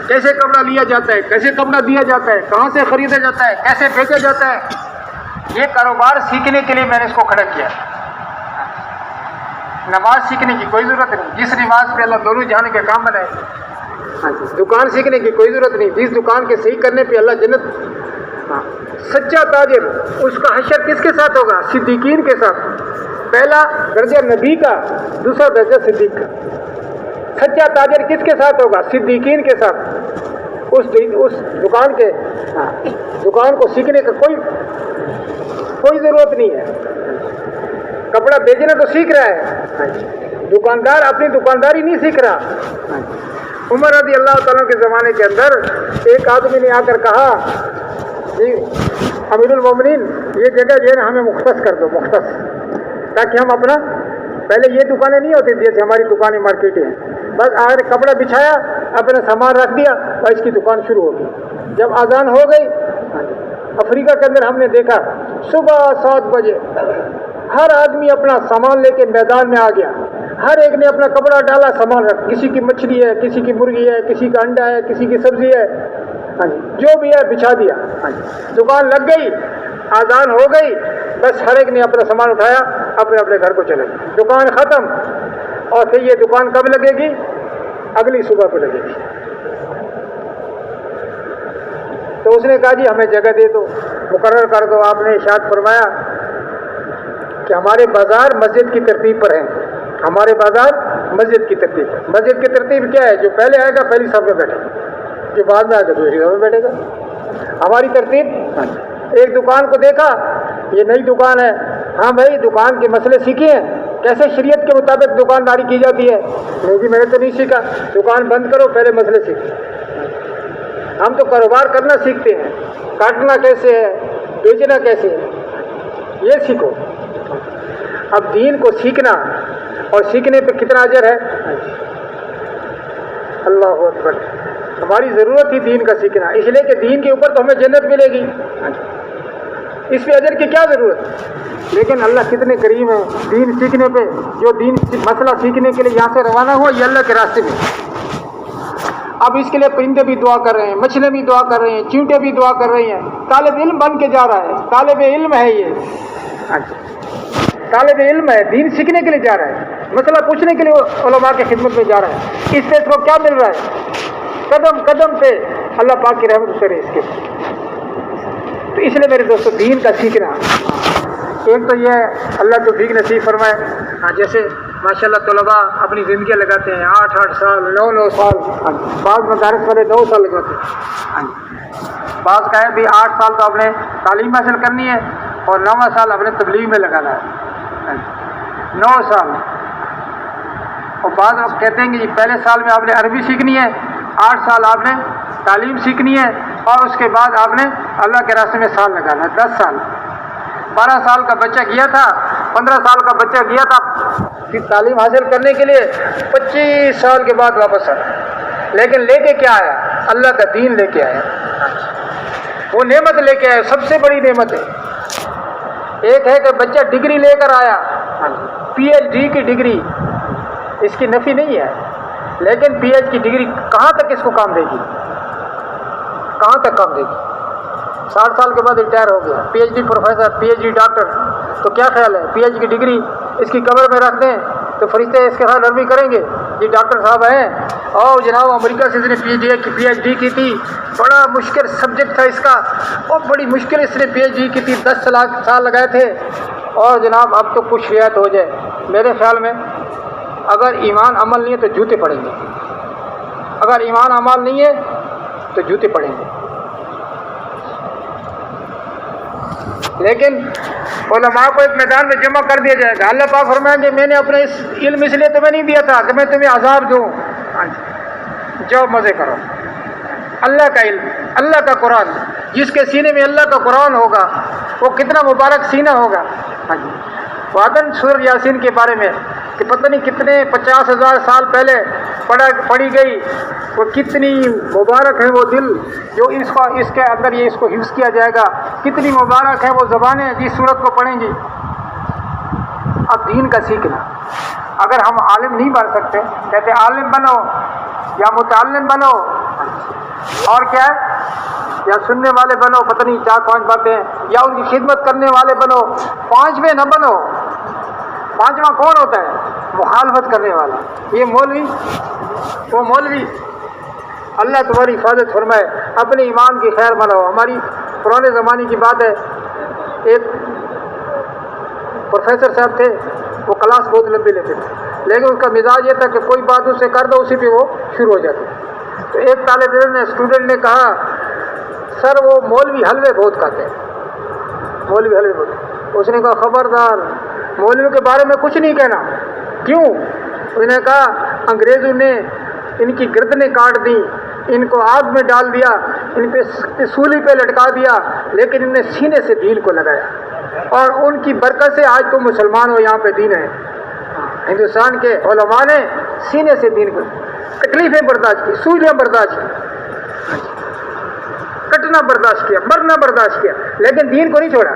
کیسے کپڑا لیا جاتا ہے، کیسے کپڑا دیا جاتا ہے، کہاں سے خریدا جاتا ہے، کیسے بیچا جاتا ہے، یہ کاروبار سیکھنے کے لیے میں نے اس کو کھڑا کیا۔ نماز سیکھنے کی کوئی ضرورت نہیں، جس نماز پہ اللہ دونوں جہان کے کام بنائے۔ دکان سیکھنے کی کوئی ضرورت نہیں، جس دکان کے صحیح کرنے پہ اللہ جنت۔ سچا تاجر اس کا حشر کس کے ساتھ ہوگا؟ صدیقین کے ساتھ، پہلا درجہ نبی کا، دوسرا درجہ صدیق کا۔ سچا تاجر کس کے ساتھ ہوگا؟ صدیقین کے ساتھ۔ اس دکان کو سیکھنے کا کوئی ضرورت نہیں ہے، کپڑا بیچنا تو سیکھ رہا ہے، دکاندار اپنی دکانداری نہیں سیکھ رہا۔ عمر رضی اللہ تعالیٰ کے زمانے کے اندر ایک آدمی نے آ کر کہا جی امیر المومنین یہ جگہ جو ہے نا ہمیں مختص کر دو، مختص، تاکہ ہم اپنا، پہلے یہ دکانیں نہیں ہوتی جیسے ہماری دکانیں مارکیٹیں ہیں، بس آخر کپڑا بچھایا اپنا سامان رکھ دیا اور اس کی دکان شروع ہو گئی. جب اذان ہو گئی, افریقہ کے اندر ہم نے دیکھا صبح 7 بجے ہر آدمی اپنا سامان لے کے میدان میں آ گیا. ہر ایک نے اپنا کپڑا ڈالا, سامان رکھ, کسی کی مچھلی ہے, کسی کی مرغی ہے, کسی کا انڈا ہے, کسی کی سبزی ہے, جو بھی ہے بچھا دیا. دکان لگ گئی, اذان ہو گئی, بس ہر ایک نے اپنا سامان اٹھایا, اپنے اپنے گھر کو چلے گئے. دکان ختم. اور پھر یہ دکان کب لگے گی؟ اگلی صبح کو لگے گی. تو اس نے کہا جی ہمیں جگہ دے دو, مقرر کر دو. آپ نے ارشاد فرمایا کہ ہمارے بازار مسجد کی ترتیب پر ہیں. ہمارے بازار مسجد کی ترتیب. مسجد کی ترتیب کیا ہے؟ جو پہلے آئے گا پہلی صف میں بیٹھے گا, جو بعد میں آئے گا دوسری صف میں بیٹھے گا. ہماری ترتیب, ایک دکان کو دیکھا یہ نئی دکان ہے, ہاں بھائی دکان کے مسئلے سیکھے ہیں, کیسے شریعت کے مطابق دکانداری کی جاتی ہے. نہیں جی میں نے تو نہیں سیکھا. دکان بند کرو, پہلے مسئلے سیکھو. ہم تو کاروبار کرنا سیکھتے ہیں, کاٹنا کیسے ہے, بیچنا کیسے ہے, یہ سیکھو. اب دین کو سیکھنا اور سیکھنے پہ کتنا اجر ہے. اللہ اکبر. ہماری ضرورت تھی دین کا سیکھنا, اس لیے کہ دین کے اوپر تو ہمیں جنت ملے گی, اس پہ اجر کی کیا ضرورت. لیکن اللہ کتنے کریم ہے دین سیکھنے پہ. جو دین مسئلہ سیکھنے کے لیے یہاں سے روانہ ہوا یہ اللہ کے راستے میں. اب اس کے لیے پرندے بھی دعا کر رہے ہیں, مچھلے بھی دعا کر رہے ہیں, چیونٹے بھی دعا کر رہے ہیں. طالب علم بن کے جا رہا ہے, طالب علم ہے یہ, طالب علم ہے, دین سیکھنے کے لیے جا رہا ہے, مسئلہ پوچھنے کے لیے علماء کی خدمت میں جا رہا ہے. اس سے اس کو کیا مل رہا ہے؟ قدم قدم پہ اللہ پاک کی رحمت کرے اس کے. تو اس لیے میرے دوستو دین کا سیکھنا, ایک تو یہ اللہ توفیق نصیب فرمائے. جیسے ماشاء اللہ طلباء اپنی زندگیاں لگاتے ہیں 8-8 سال 9-9 سال, بعض مدارس والے 9 سال لگاتے ہیں. بعض کا ہے بھی 8 سال تو آپ نے تعلیم حاصل کرنی ہے اور 9واں سال اپنے تبلیغ میں لگانا ہے. 9 سال. اور بعض آپ کہتے ہیں کہ پہلے سال میں آپ نے عربی سیکھنی ہے, 8 سال آپ نے تعلیم سیکھنی ہے, اور اس کے بعد آپ نے اللہ کے راستے میں سال لگانا ہے. 10 سال. 12 سال کا بچہ گیا تھا, 15 سال کا بچہ گیا تھا پھر تعلیم حاصل کرنے کے لیے, 25 سال کے بعد واپس آیا. لیکن لے کے کیا آیا؟ اللہ کا دین لے کے آیا. وہ نعمت لے کے آیا, سب سے بڑی نعمت ہے. ایک ہے کہ بچہ ڈگری لے کر آیا, PhD کی ڈگری, اس کی نفی نہیں ہے, لیکن PhD کی ڈگری کہاں تک اس کو کام دے گی؟ کہاں تک کام دے گی؟ 60 سال کے بعد ریٹائر ہو گیا, PhD پروفیسر, PhD ڈاکٹر. تو کیا خیال ہے PhD کی ڈگری اس کی قبر میں رکھ دیں تو فرشتے اس کے ساتھ نرمی کریں گے, یہ ڈاکٹر صاحب ہیں, اور جناب امریکہ سے اس نے PhD کی تھی, بڑا مشکل سبجیکٹ تھا اس کا, اور بڑی مشکل اس نے PhD کی تھی, 10 سال لگائے تھے, اور جناب اب تو کچھ شکایت ہو جائے. میرے خیال میں اگر ایمان عمل نہیں ہے تو جوتے پڑیں گے, اگر ایمان عمل نہیں ہے تو جوتے پڑیں گے. لیکن علماء کو ایک میدان میں جمع کر دیا جائے گا. اللہ پاک فرمائیں گے میں نے اپنا اس علم اس لیے تمہیں نہیں دیا تھا کہ میں تمہیں عذاب دوں, جاؤ مزے کرو. اللہ کا علم, اللہ کا قرآن, جس کے سینے میں اللہ کا قرآن ہوگا وہ کتنا مبارک سینہ ہوگا. وعدن سورہ یاسین کے بارے میں کہ پتہ نہیں کتنے 50,000 سال پہلے پڑھی گئی, وہ کتنی مبارک ہے وہ دل جو اس کے اندر یہ اس کو حفظ کیا جائے گا, کتنی مبارک ہے وہ زبانیں جس سورت کو پڑھیں گی. اب دین کا سیکھنا, اگر ہم عالم نہیں بن سکتے, کہتے عالم بنو یا متعلم بنو, اور کیا ہے, یا سننے والے بنو, پتہ نہیں 4-5 باتیں, یا ان کی خدمت کرنے والے بنو. 5ویں نہ بنو. 5واں کون ہوتا ہے؟ مخالفت کرنے والا. یہ مولوی, وہ مولوی. اللہ تمہاری حفاظت فرمائے, اپنے ایمان کی خیر بناؤ. ہماری پرانے زمانے کی بات ہے, ایک پروفیسر صاحب تھے, وہ کلاس بہت لمبی لیتے تھے, لیکن اس کا مزاج یہ تھا کہ کوئی بات اس سے کر دو اسی پہ وہ شروع ہو جاتے. تو ایک طالب علم نے, اسٹوڈنٹ نے کہا سر وہ مولوی حلوے بہت کھاتے ہیں, مولوی حلوے بہت. اس نے کہا خبردار, مولوی کے بارے میں کچھ نہیں کہنا. کیوں؟ اس نے کہا انگریزوں نے ان کی گردنیں کاٹ دی, ان کو آگ میں ڈال دیا, ان پہ سولی پہ لٹکا دیا, لیکن ان نے سینے سے دین کو لگایا, اور ان کی برکت سے آج تم مسلمان ہو, یہاں پہ دین ہے. ہندوستان کے علماء نے سینے سے دین کو. تکلیفیں برداشت کی, سوئیاں برداشت کی, کٹنا برداشت کیا, مرنا برداشت کیا, لیکن دین کو نہیں چھوڑا.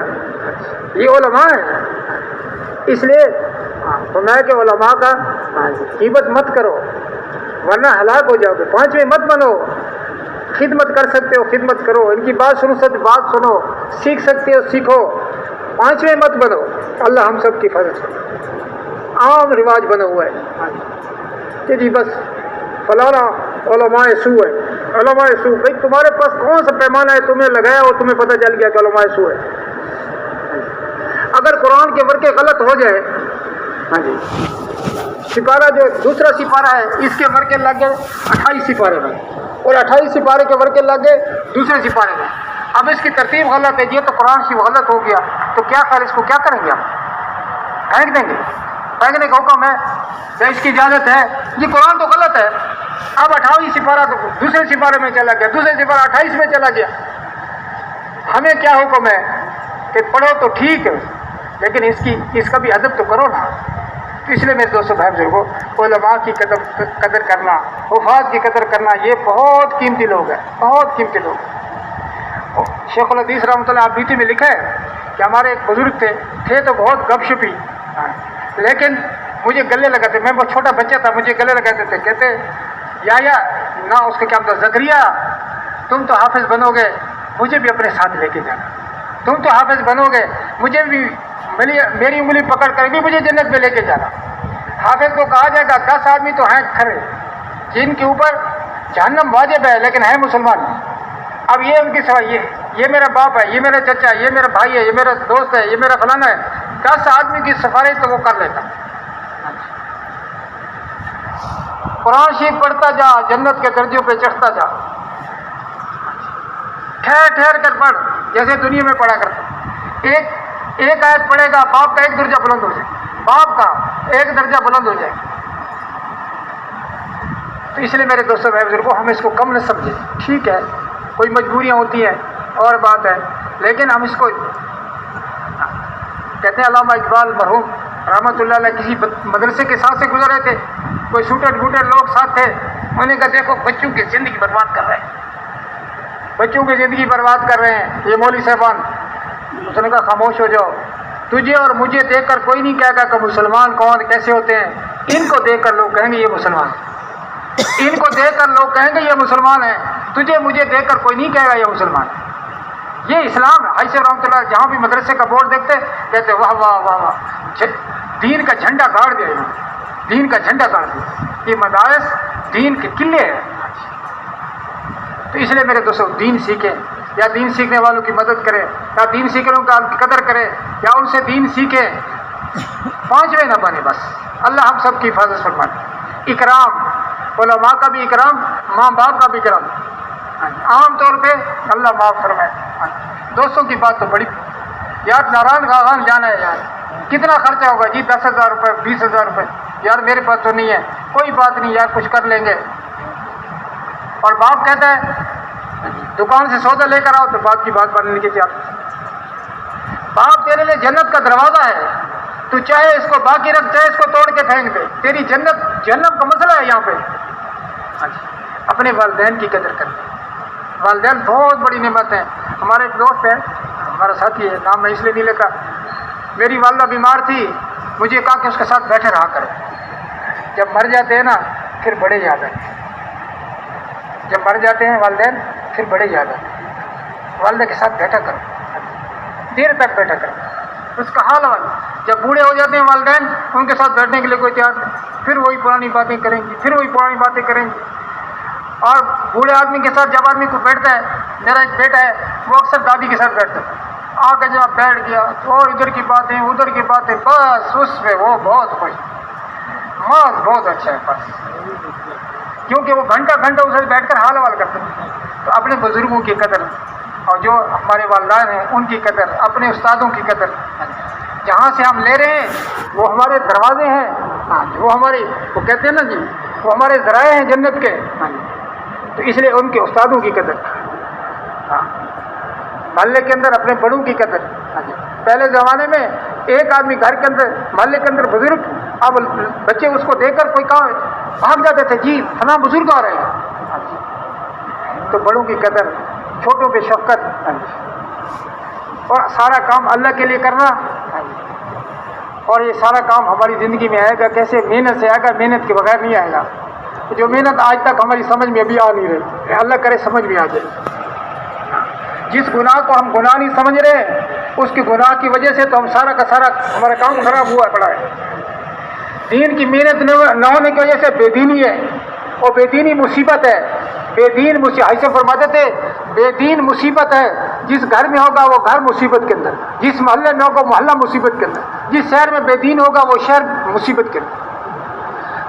یہ علماء ہیں. اس لیے فرمایا کہ علماء کا غیبت مت کرو ورنہ ہلاک ہو جاؤ گے. 5ویں مت بنو, خدمت کر سکتے ہو خدمت کرو, ان کی بات سنو سکتے بات سنو, سیکھ سکتے ہو سیکھو. 5ویں مت بنو. اللہ ہم سب کی حفاظت کرے. عام رواج بنا ہوا ہے کہ جی بس فلانا علماء سو ہے, علماء سو. بھائی تمہارے پاس کون سا پیمانہ ہے تمہیں لگایا اور تمہیں پتہ چل گیا کہ علماء سو ہے؟ اگر قرآن کے ورقے غلط ہو جائے, ہاں جی, سپارہ جو دوسرا سپارہ ہے اس کے ورقے لگ گئے 28 سپارے میں, اور 28 سپارے کے ورقے لگ گئے دوسرے سپارے میں. اب اس کی ترتیب غلط ہے, یہ تو قرآن شریف غلط ہو گیا, تو کیا خیر اس کو کیا کریں گے؟ ہم پھینک دیں گے؟ پھینکنے کا حکم ہے یا اس کی اجازت ہے؟ یہ قرآن تو غلط ہے. اب 28 سپارہ تو دوسرے سپارے میں چلا گیا, دوسرے سپارہ 28 میں چلا گیا. ہمیں کیا حکم ہے کہ پڑھو تو ٹھیک ہے لیکن اس کا بھی ادب تو کرو نا. تو اس لیے میرے دوستوں بھائی بزرگوں, علماء کی قدر کرنا, حفاظ کی قدر کرنا, یہ بہت قیمتی لوگ ہیں, بہت قیمتی لوگ. شیخ الحدیث رحمۃ اللہ بیٹی میں لکھا ہے کہ ہمارے ایک بزرگ تھے تو بہت گپ شپی, لیکن مجھے گلے لگاتے, میں بہت چھوٹا بچہ تھا, مجھے گلے لگاتے تھے. کہتے یا نہ اس کا کیا مطلب, زکریا تم تو حافظ بنو گے, مجھے بھی اپنے ساتھ لے کے جانا. تم تو حافظ بنو گے, مجھے بھی میری انگلی پکڑ کر بھی مجھے جنت میں لے کے جانا. حافظ کو کہا جائے گا 10 آدمی تو ہیں کھڑے جن کے اوپر جہنم واجب ہے لیکن ہے مسلمان. اب یہ ان کی سوائے یہ میرا باپ ہے, یہ میرا چچا ہے, یہ میرا بھائی ہے, یہ میرا دوست ہے, یہ میرا فلانا ہے. 10 آدمی کی سفارش تو وہ کر لیتا. قرآن شریف پڑھتا جا, جنت کے درجوں پہ چڑھتا جا, ٹھہر ٹھہر کر پڑھ جیسے دنیا میں پڑھا کرتا. ایک آیت پڑھے گا, باپ کا ایک درجہ بلند ہو جائے, باپ کا ایک درجہ بلند ہو جائے. تو اس لیے میرے دوستوں بھائی بزرگوں, ہم اس کو کم نہ سمجھیں. ٹھیک ہے کوئی مجبوریاں ہوتی ہیں اور بات ہے, لیکن ہم اس کو کہتے ہیں. علامہ اقبال مرحوم رحمۃ اللہ علیہ کسی مدرسے کے ساتھ سے گزر رہے تھے, کوئی سوٹر بوٹر لوگ ساتھ تھے. انہوں نے کہا دیکھو بچوں کی زندگی برباد کر رہے ہیں, بچوں کی زندگی برباد کر رہے ہیں یہ مولوی صاحبان. اس نے کہا خاموش ہو جاؤ, تجھے اور مجھے دیکھ کر کوئی نہیں کہے گا کہ مسلمان کون کیسے ہوتے ہیں. ان کو دیکھ کر لوگ کہیں گے یہ مسلمان, ان کو دیکھ کر لوگ کہیں گے یہ مسلمان ہیں. تجھے مجھے دیکھ کر کوئی نہیں کہے گا یہ مسلمان. یہ اسلام ہے. حیث رحمۃ اللہ جہاں بھی مدرسے کا بورڈ دیکھتے کہتے واہ واہ واہ واہ, دین کا جھنڈا گاڑ دیا, دین کا جھنڈا گاڑ دیا. یہ مدارس دین کے قلعے ہیں. تو اس لیے میرے دوستوں دین سیکھیں, یا دین سیکھنے والوں کی مدد کریں, یا دین سیکھنے والوں کی قدر کریں, یا ان سے دین سیکھیں. 5ویں نہ بنے بس. اللہ ہم سب کی حفاظت فرمائے. اکرام, علماء کا بھی اکرام, ماں باپ کا بھی اکرام. عام طور پہ اللہ معاف فرمائے. دوستوں کی بات تو بڑی یار, ناران خاغان جانا ہے یار, کتنا خرچہ ہوگا جی؟ 10,000 روپے 20,000 روپے. یار میرے پاس تو نہیں ہے. کوئی بات نہیں یار, کچھ کر لیں گے. اور باپ کہتا ہے دکان سے سودا لے کر آؤ, تو باپ کی بات ماننے کی چاہتے. باپ تیرے لیے جنت کا دروازہ ہے, تو چاہے اس کو باقی رکھ, چاہے اس کو توڑ کے پھینک دے. تیری جنت کا مسئلہ ہے یہاں پہ. اپنے والدین کی قدر کریں. والدین بہت بڑی نعمت ہیں. ہمارے ایک دوست ہے, ہمارا ساتھی ہے, نام میں اس لیے نہیں لیتا. میری والدہ بیمار تھی, مجھے کہا کہ اس کے ساتھ بیٹھے رہا کرو. جب مر جاتے ہیں نا پھر بڑے یاد آتے. جب مر جاتے ہیں والدین پھر بڑے یاد آتے. والدہ کے ساتھ بیٹھا کرو, دیر تک بیٹھا کرو. اس کا حال والا جب بوڑھے ہو جاتے ہیں والدین, ان کے ساتھ بیٹھنے کے لیے کوئی تیار نہیں. پھر وہی پرانی باتیں کریں گی, پھر وہی پرانی باتیں کریں گی. اور بوڑھے آدمی کے ساتھ جب آدمی کو بیٹھتا ہے, میرا ایک بیٹا ہے وہ اکثر دادی کے ساتھ بیٹھتا ہے, آ کے جب بیٹھ گیا اور ادھر کی باتیں ادھر کی باتیں, بس اس پہ وہ بہت خوش, ماس بہت اچھا ہے بس. کیونکہ وہ گھنٹہ اسے بیٹھ کر حال حوال کرتے ہیں. تو اپنے بزرگوں کی قدر, اور جو ہمارے والدین ہیں ان کی قدر, اپنے استادوں کی قدر. جہاں سے ہم لے رہے ہیں وہ ہمارے دروازے ہیں, وہ ہمارے, وہ کہتے ہیں نا جی, وہ ہمارے ذرائع ہیں جنت کے. تو اس لیے ان کے استادوں کی قدر, محلے کے اندر اپنے بڑوں کی قدر. پہلے زمانے میں ایک آدمی گھر کے اندر محلے کے اندر بزرگ، اب بچے اس کو دیکھ کر کوئی کہاں بھاگ جاتے تھے، جی فلاں بزرگ آ رہے ہیں۔ تو بڑوں کی قدر، چھوٹوں پہ شفقت، اور سارا کام اللہ کے لیے کرنا، اور یہ سارا کام ہماری زندگی میں آئے گا کیسے؟ محنت سے آئے گا، محنت کے بغیر نہیں آئے گا۔ جو محنت آج تک ہماری سمجھ میں ابھی آ نہیں رہی، اللہ کرے سمجھ میں آ جائے۔ جس گناہ کو ہم گناہ نہیں سمجھ رہے، اس کے گناہ کی وجہ سے تو ہم سارا کا سارا ہمارا کام خراب ہوا پڑا ہے۔ دین کی محنت نہ ہونے کی وجہ سے بے دینی ہے، اور بے دینی مصیبت ہے۔ بے دین ایسے فرماتے تھے، بے دین مصیبت ہے، جس گھر میں ہوگا وہ گھر مصیبت کے اندر، جس محلے میں ہوگا محلہ مصیبت کے اندر، جس شہر میں بے دین ہوگا وہ شہر مصیبت کے اندر۔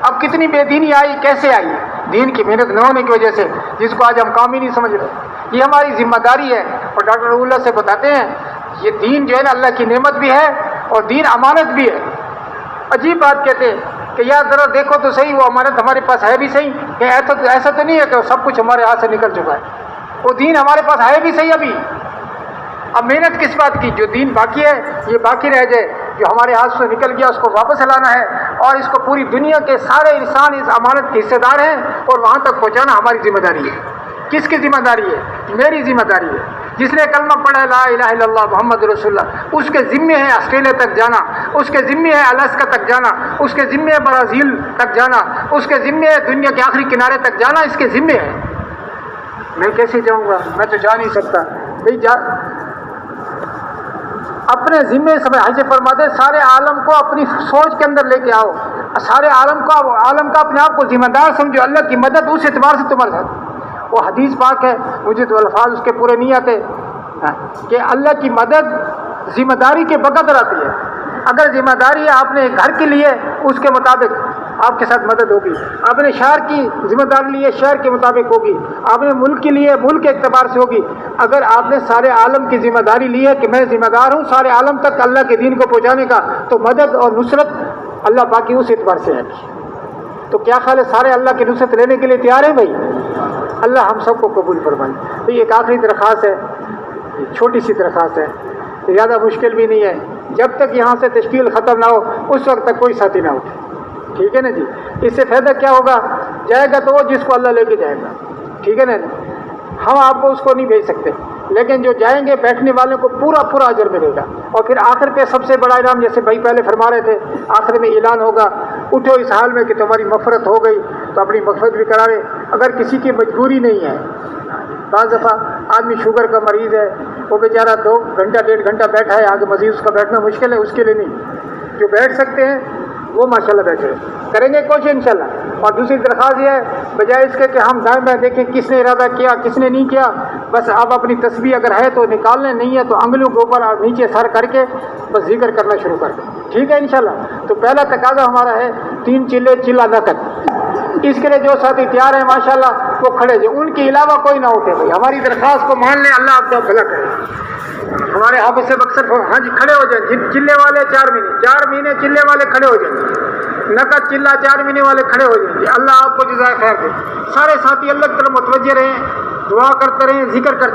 اب کتنی بے دینی آئی، کیسے آئی؟ دین کی محنت نہ ہونے کی وجہ سے، جس کو آج ہم کام ہی نہیں سمجھ رہے۔ یہ ہماری ذمہ داری ہے، اور ڈاکٹر اللہ سے بتاتے ہیں یہ دین جو ہے نا اللہ کی نعمت بھی ہے اور دین امانت بھی ہے۔ عجیب بات کہتے ہیں کہ یار ذرا دیکھو تو صحیح، وہ امانت ہمارے پاس ہے بھی صحیح، کہ ایسا تو نہیں ہے کہ سب کچھ ہمارے ہاتھ سے نکل چکا ہے، وہ دین ہمارے پاس ہے بھی صحیح ابھی۔ اب محنت کس بات کی؟ جو دین باقی ہے یہ باقی رہ جائے، جو ہمارے ہاتھ سے نکل گیا اس کو واپس لانا ہے، اور اس کو پوری دنیا کے سارے انسان اس امانت کے حصے دار ہیں، اور وہاں تک پہنچانا ہماری ذمہ داری ہے۔ کس کی ذمہ داری ہے؟ میری ذمہ داری ہے۔ جس نے کلمہ پڑھا لا الہ الا اللہ محمد رسول اللہ، اس کے ذمے ہے آسٹریلیا تک جانا، اس کے ذمے ہے الاسکا تک جانا، اس کے ذمے ہے برازیل تک جانا، اس کے ذمے ہے دنیا کے آخری کنارے تک جانا، اس کے ذمے ہے۔ میں کیسے جاؤں گا؟ میں تو جا نہیں سکتا بھائی۔ اپنے ذمے سمجھ، ایسے فرماتے سارے عالم کو اپنی سوچ کے اندر لے کے آؤ، سارے عالم کا اپنے آپ کو ذمہ دار سمجھو، اللہ کی مدد اس اعتبار سے تمہارے ساتھ۔ وہ حدیث پاک ہے، مجھے تو الفاظ اس کے پورے نہیں آتے، کہ اللہ کی مدد ذمہ داری کے بقدر آتی ہے۔ اگر ذمہ داری ہے آپ نے گھر کے لیے، اس کے مطابق آپ کے ساتھ مدد ہوگی۔ آپ نے شہر کی ذمہ داری لی ہے، شہر کے مطابق ہوگی۔ آپ نے ملک کے لیے، ملک کے اعتبار سے ہوگی۔ اگر آپ نے سارے عالم کی ذمہ داری لی ہے کہ میں ذمہ دار ہوں سارے عالم تک اللہ کے دین کو پہنچانے کا، تو مدد اور نصرت اللہ باقی اس اعتبار سے ہے۔ تو کیا خیال ہے سارے اللہ کی نصرت لینے کے لیے تیار ہیں بھائی؟ اللہ ہم سب کو قبول فرمائے۔ تو یہ ایک آخری درخواست ہے، چھوٹی سی درخواست ہے، زیادہ مشکل بھی نہیں ہے۔ جب تک یہاں سے تشکیل ختم نہ ہو اس وقت تک کوئی ساتھی نہ اٹھے، ٹھیک ہے نا جی؟ اس سے فائدہ کیا ہوگا؟ جائے گا تو وہ جس کو اللہ لے کے جائے گا، ٹھیک ہے نا؟ ہم آپ کو اس کو نہیں بھیج سکتے، لیکن جو جائیں گے بیٹھنے والوں کو پورا اجر ملے گا۔ اور پھر آخر پہ سب سے بڑا انعام، جیسے بھائی پہلے فرما رہے تھے، آخر میں اعلان ہوگا، اٹھو اس حال میں کہ تمہاری مغفرت ہو گئی، تو اپنی مغفرت بھی کرا رہے۔ اگر کسی کی مجبوری نہیں ہے، بعض دفعہ آدمی شوگر کا مریض ہے، وہ بیچارہ 2 گھنٹہ 1.5 گھنٹہ بیٹھا ہے، آگے مزید اس کا بیٹھنا مشکل ہے، اس کے لیے نہیں، جو بیٹھ سکتے ہیں وہ ماشاءاللہ بیٹھے کریں گے کوشش انشاءاللہ۔ اور دوسری درخواست یہ ہے، بجائے اس کے کہ ہم دائیں بائیں دیکھیں کس نے ارادہ کیا کس نے نہیں کیا، بس آپ اپنی تسبیح اگر ہے تو نکال لیں، نہیں ہے تو انگلیوں کے اوپر اور نیچے سر کر کے بس ذکر کرنا شروع کر دیں، ٹھیک ہے انشاءاللہ۔ تو پہلا تقاضا ہمارا ہے 3 چلے چلا نقد۔ اس کے لیے جو ساتھی تیار ہیں ماشاءاللہ وہ کھڑے جائیں، ان کے علاوہ کوئی نہ اٹھے بھائی، ہماری درخواست کو مان لیں، اللہ آپ کا بھلا کرے۔ ہمارے حافظ سے اکثر ہاں جی کھڑے ہو جائیں، چلے والے 4 مہینے چلے والے کھڑے ہو جائیں، نقد چلہ 4 مہینے والے کھڑے ہو جائیں گے، اللہ آپ کو جزائے خیر دے۔ سارے ساتھی اللہ کی طرف متوجہ رہیں، دعا کرتے رہیں، ذکر کرتے